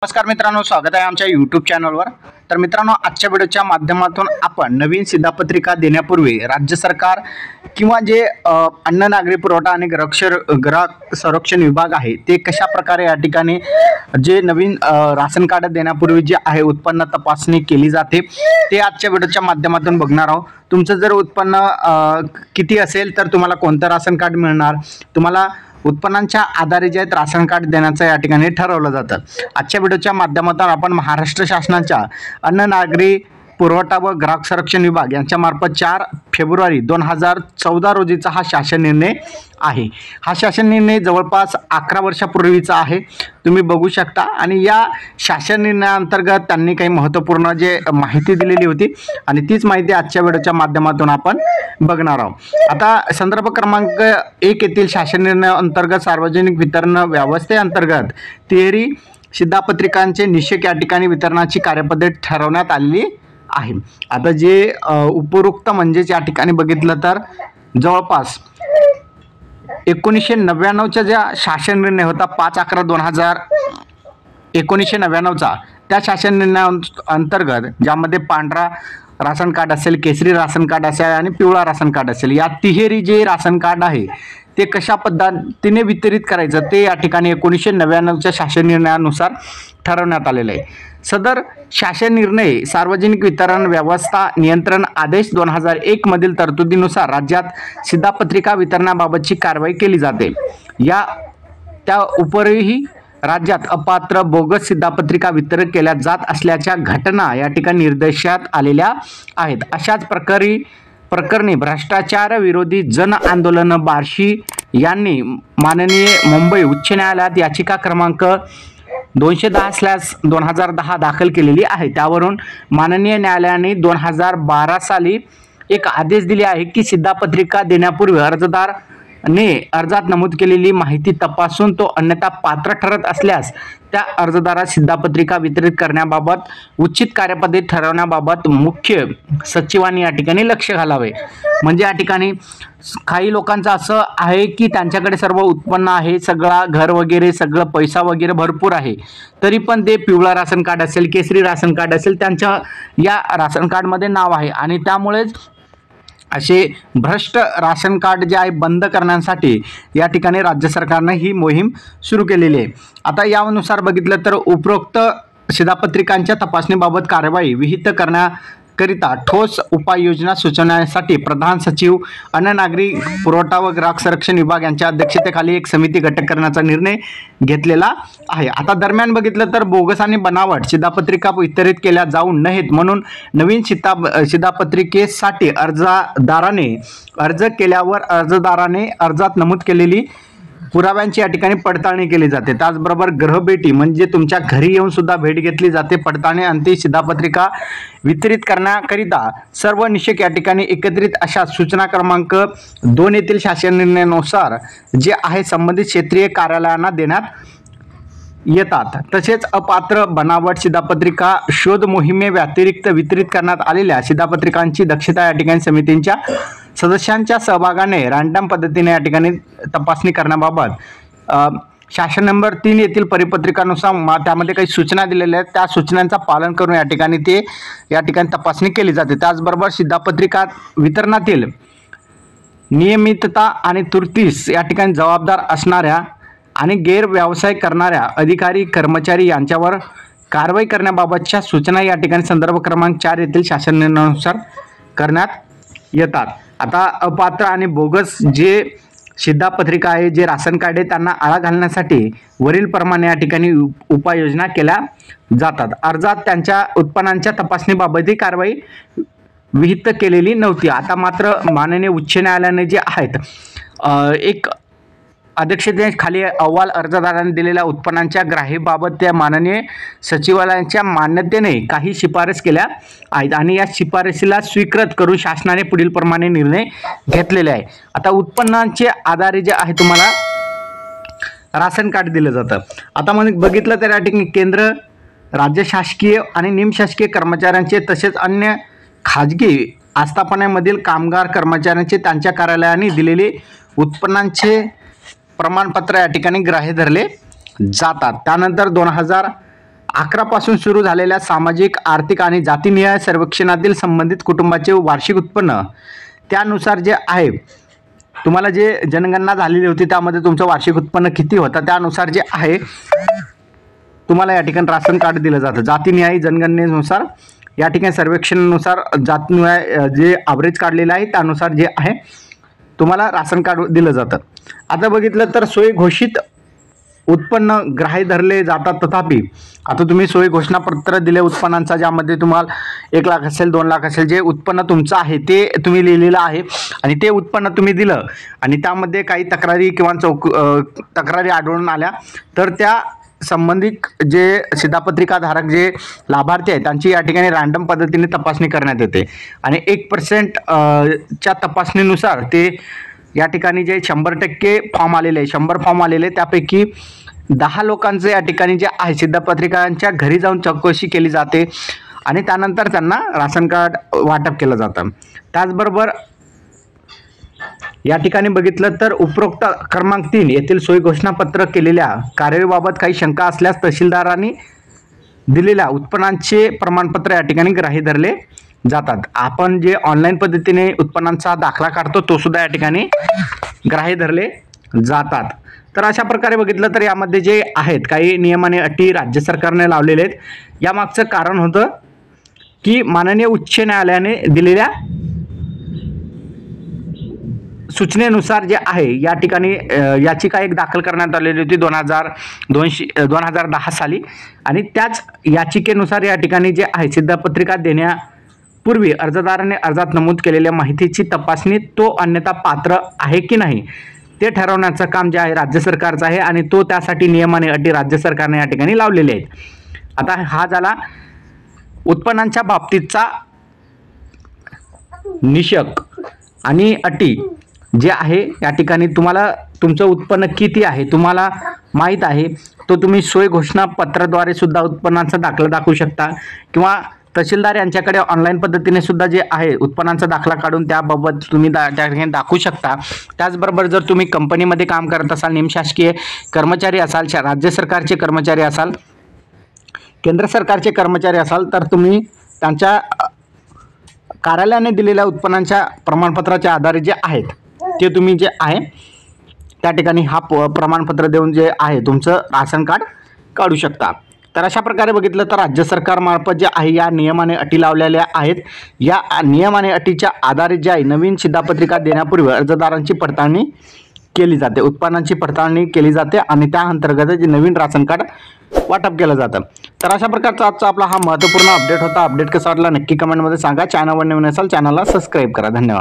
नमस्कार मित्रांनो, स्वागत आहे आमच्या यूट्यूब चॅनलवर। तर मित्रांनो, आजच्या व्हिडिओच्या माध्यमातून आपण नवीन शिधापत्रिका देण्यापूर्वी राज्य सरकार किंवा जे अन्न नागरी पुरवठा आणि ग्राहक संरक्षण विभाग आहे ते कशा प्रकारे या ठिकाणी जे नवीन राशन कार्ड देण्यापूर्वी जे आहे उत्पन्न तपासणी केली जाते ते आजच्या व्हिडिओच्या माध्यमातून बघणार आहोत। तुमचं जर उत्पन्न किती असेल तर तुम्हाला कोणतं राशन कार्ड मिळणार, तुम्हाला उत्पन्नाच्या आधारे जे राशन कार्ड देण्याचं या ठिकाणी ठरवलं जातं। आजच्या व्हिडिओच्या माध्यमातून आपण महाराष्ट्र शासनाच्या अन्न नागरी पुरवठा व ग्राहक संरक्षण विभाग यांच्या मार्फत 4 फेब्रुवारी 2014 रोजीचा हा शासन निर्णय आहे। हा शासन निर्णय जवळपास 11 वर्षापूर्वीचा आहे, तुम्ही बघू शकता। आणि या शासन निर्णयाअंतर्गत त्यांनी काही महत्त्वपूर्ण जे माहिती दिलेली होती आणि तीच माहिती आजच्या व्हिडिओच्या माध्यमातून आपण बघणार आहोत। आता संदर्भ क्रमांक 1 येथील शासन निर्णय अंतर्गत सार्वजनिक वितरण व्यवस्थेअंतर्गत तिहेरी शिधापत्रिकांचे निषेध या ठिकाणी वितरणाची कार्यपद्धती ठरवण्यात आलेली आहे। आता जे उपरोक्त म्हणजे या ठिकाणी बघितलं तर जवळपास 1999चा ज्या शासन निर्णय होता 5/11/1999चा त्या शासन निर्णया अंतर्गत ज्यामध्ये पांढरा राशन कार्ड असेल, केसरी राशन कार्ड असेल आणि पिवळा राशन कार्ड असेल, या तिहेरी जे राशन कार्ड आहे ते कशा पद्धतीने वितरित करायचं ते या ठिकाणी 1999च्या शासन निर्णयानुसार ठरवण्यात आलेलं आहे। सदर शासन निर्णय सार्वजनिक वितरण व्यवस्था नियंत्रण आदेश 2001 मधील तरतुदीनुसार राज्यात शिधापत्रिका वितरणाबाबतची कारवाई केली जाते। त्या उपरही राज्यात अपात्र बोगस शिधापत्रिका वितरित केल्या जात असल्याच्या घटना या ठिकाणी निर्देशात आलेल्या आहेत। अशाच प्रकरणी भ्रष्टाचार विरोधी जन आंदोलन बार्शी यांनी माननीय मुंबई उच्च न्यायालयात याचिका क्रमांक 210/2010 दाखल केलेली आहे। त्यावरून माननीय न्यायालयाने 2012 साली एक आदेश दिले आहे की शिधापत्रिका देण्यापूर्वी अर्जदाराने अर्जात नमूद केलेली माहिती तपासून तो अन्यथा पात्र ठरत असल्यास त्या अर्जदारास शिधापत्रिका वितरित करण्याबाबत उचित कार्यपद्धती ठरवण्याबाबत मुख्य सचिवांनी या ठिकाणी लक्ष घालावे। म्हणजे या ठिकाणी काही लोकांचं असं आहे की त्यांच्याकडे सर्व उत्पन्न आहे, सगळा घर वगैरे सगळं पैसा वगैरे भरपूर आहे, तरी पण ते पिवळा राशन कार्ड असेल, केसरी राशन कार्ड असेल, त्यांच्या या राशन कार्डमध्ये नाव आहे आणि त्यामुळेच असे भ्रष्ट राशन कार्ड जे आहे बंद करण्यासाठी या ठिकाणी राज्य सरकारने ही मोहीम सुरू केलेली आहे। आता यानुसार बघितलं तर उपरोक्त शिधापत्रिकांच्या तपासणीबाबत कारवाई विहित करण्याकरिता ठोस उपाययोजना सुचवण्यासाठी प्रधान सचिव अन्न नागरी पुरवठा व ग्राहक संरक्षण विभाग यांच्या अध्यक्षतेखाली एक समिती गठीत करण्याचा निर्णय घेतलेला आहे। आता दरम्यान बघितलं तर बोगस आणि बनावट शिधापत्रिका वितरित केल्या जाऊ नयेत म्हणून नवीन शिधापत्रिकेसाठी अर्जदाराने अर्ज केल्यावर अर्जदाराने अर्जात नमूद केलेली पुराव्यांची या ठिकाणी पडताळणी केली जाते। त्याचबरोबर ग्रहभेटी म्हणजे तुमच्या घरी येऊन सुद्धा भेट घेतली जाते। पडताळणी अंती शिधापत्रिका वितरित करण्याकरिता सर्व निषेध या ठिकाणी एकत्रित अशा सूचना क्रमांक 2 येथील शासन निर्णयानुसार जे आहे संबंधित क्षेत्रीय कार्यालयांना देण्यात येतात। तसेच अपात्र बनावट शिधापत्रिका शोध मोहिमे व्यतिरिक्त वितरित करण्यात आलेल्या शिधापत्रिकांची दक्षता या ठिकाणी समितीच्या सदस्यांच्या सहभागाने रँडम पद्धतीने या ठिकाणी तपासणी करण्याबाबत शासन नंबर 3 येथील परिपत्रकानुसार त्यामध्ये काही सूचना दिलेल्या आहेत, त्या सूचनांचं पालन करून या ठिकाणी तपासणी केली जाते। त्याचबरोबर शिधापत्रिका वितरणातील नियमितता आणि तुर्तीस या ठिकाणी जबाबदार असणाऱ्या आणि गैरव्यवसाय करणाऱ्या अधिकारी कर्मचारी यांच्यावर कारवाई करण्याबाबतच्या सूचना या ठिकाणी संदर्भ क्रमांक 4 येथील शासन निर्णयानुसार करण्यात येतात। आता अपात्र आणि बोगस जे शिधापत्रिका आहे, जे राशन कार्ड आहे, त्यांना आळा घालण्यासाठी वरील प्रमाणे या ठिकाणी उपाययोजना केल्या जातात। अर्जात त्यांच्या उत्पन्नांच्या तपासणीबाबतही कारवाई विहित केलेली नव्हती। आता मात्र माननीय उच्च न्यायालयाने जे आहेत एक अध्यक्षतेखाली अहवाल अर्जदारांनी दिलेल्या उत्पन्नांच्या ग्राह्यबाबत त्या माननीय सचिवालयाच्या मान्यतेने काही शिफारस केल्या आहेत आणि या शिफारसीला स्वीकृत करून शासनाने पुढील प्रमाणे निर्णय घेतलेले आहे। आता उत्पन्नांचे आधारे जे आहे तुम्हाला राशन कार्ड दिलं जातं। आता मग बघितलं तर या ठिकाणी केंद्र, राज्य शासकीय आणि निमशासकीय कर्मचाऱ्यांचे तसेच अन्य खाजगी आस्थापनांमधील कामगार कर्मचाऱ्यांचे त्यांच्या कार्यालयाने दिलेले उत्पन्नांचे प्रमाणपत्र या ठिकाणी ग्राह्य धरले जातात। त्यानंतर 11 पासून सुरू झालेल्या सामाजिक, आर्थिक आणि जातीनिहाय सर्वेक्षणातील संबंधित कुटुंबाचे वार्षिक उत्पन्न त्यानुसार जे आहे तुम्हाला जे जनगणना झालेली होती त्यामध्ये तुमचं वार्षिक उत्पन्न किती होतं त्यानुसार जे आहे तुम्हाला या ठिकाणी राशन कार्ड दिलं जातं। जातीनिहाय जनगणनेनुसार या ठिकाणी सर्वेक्षणानुसार जातीनिहाय जे ॲव्हरेज काढलेलं आहे त्यानुसार जे आहे तुम्हाला राशन कार्ड दिलं जातं। आता बघितलं तर सोयी घोषित उत्पन्न ग्राह्य धरले जातात, तथापि आता तुम्ही सोयी घोषणापत्र दिले उत्पन्नांचा, ज्यामध्ये तुम्हाला 1 लाख असेल 2 लाख असेल जे उत्पन्न तुमचं आहे ते तुम्ही लिहिलेलं आहे आणि ते उत्पन्न तुम्ही दिलं आणि त्यामध्ये काही तक्रारी किंवा तक्रारी आढळून आल्या तर त्या संबंधित जे शिधापत्रिकाधारक जे लाभार्थी आहेत त्यांची या ठिकाणी रँडम पद्धतीने तपासणी करण्यात येते आणि 1% च्या तपासणीनुसार ते या ठिकाणी जे 100% फॉर्म आलेले आहे 100 फॉर्म आलेले त्यापैकी 10 लोकांचे या ठिकाणी जे आहे शिधापत्रिकांच्या घरी जाऊन चौकशी केली जाते आणि त्यानंतर त्यांना राशन कार्ड वाटप केलं जातं। त्याचबरोबर या ठिकाणी बघितलं तर उपरोक्त क्रमांक 3 येथील सोयी घोषणापत्र केलेल्या कार्यवाहीबाबत काही शंका असल्यास तहसीलदारांनी दिलेल्या उत्पन्नांचे प्रमाणपत्र या ठिकाणी ग्राह्य धरले जातात। आपण जे ऑनलाईन पद्धतीने उत्पन्नांचा दाखला काढतो तो सुद्धा या ठिकाणी ग्राह्य धरले जातात। तर अशा प्रकारे बघितलं तर यामध्ये जे आहेत काही नियम आणि अटी राज्य सरकारने लावलेले आहेत। यामागचं कारण होतं की माननीय उच्च न्यायालयाने दिलेल्या सूचनेनुसार जे आहे या ठिकाणी याचिका एक दाखल करण्यात आलेली होती 2010 साली आणि त्याच याचिकेनुसार या ठिकाणी जे आहे शिधापत्रिका देण्यापूर्वी अर्जदाराने अर्जात नमूद केलेल्या माहितीची तपासणी तो अन्यथा पात्र आहे की नाही ते ठरवण्याचं काम जे आहे राज्य सरकारचं आहे आणि तो त्यासाठी नियम आणि अटी राज्य सरकारने या ठिकाणी लावलेले आहेत। आता हा झाला उत्पन्नांच्या बाबतीतचा निषक आणि अटी जे आहे या ठिकाणी तुम्हाला तुमचं उत्पन्न किती आहे तुम्हाला माहीत आहे तो तुम्ही सोयी घोषणापत्राद्वारे सुद्धा उत्पन्नाचा दाखला दाखवू शकता किंवा तहसीलदार यांच्याकडे ऑनलाईन पद्धतीने सुद्धा जे आहे उत्पन्नाचा दाखला काढून त्याबाबत तुम्ही त्या ठिकाणी दाखवू शकता। त्याचबरोबर जर तुम्ही कंपनीमध्ये काम करत असाल, निमशासकीय कर्मचारी असाल, राज्य सरकारचे कर्मचारी असाल, केंद्र सरकारचे कर्मचारी असाल तर तुम्ही त्यांच्या कार्यालयाने दिलेल्या उत्पन्नाच्या प्रमाणपत्राच्या आधारे जे आहेत ते तुम्ही जे आहे त्या ठिकाणी हा प्रमाणपत्र देऊन जे आहे तुमचं राशन कार्ड काढू शकता। तर अशा प्रकारे बघितलं तर राज्य सरकारमार्फत जे आहे या नियमाने अटी लावलेल्या आहेत। या नियमाने अटीच्या आधारे जे आहे नवीन शिधापत्रिका देण्यापूर्वी अर्जदारांची पडताळणी केली जाते, उत्पन्नाची पडताळणी केली जाते आणि त्या अंतर्गत जे नवीन राशन कार्ड वाटप केलं जातं। तर अशा प्रकारचा आजचा आपला हा महत्त्वपूर्ण अपडेट होता। अपडेट कसा वाटला नक्की कमेंटमध्ये सांगा। चॅनलवर नवीन असाल चॅनलला सबस्क्राईब करा। धन्यवाद।